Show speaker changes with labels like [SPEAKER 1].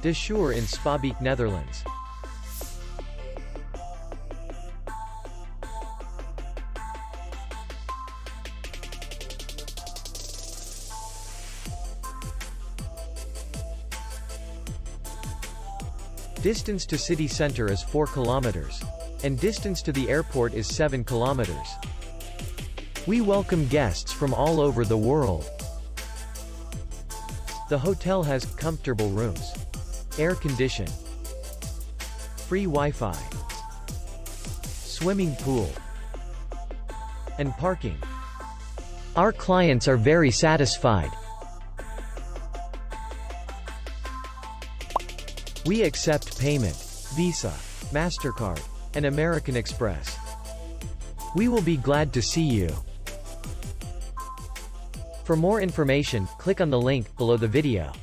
[SPEAKER 1] De Schuur in Spaubeek, Netherlands. Distance to city center is 4 kilometers. And distance to the airport is 7 kilometers. We welcome guests from all over the world. The hotel has comfortable rooms, air condition, free Wi-Fi, swimming pool, and parking. Our clients are very satisfied. We accept payment, Visa, MasterCard, and American Express. We will be glad to see you. For more information, click on the link below the video.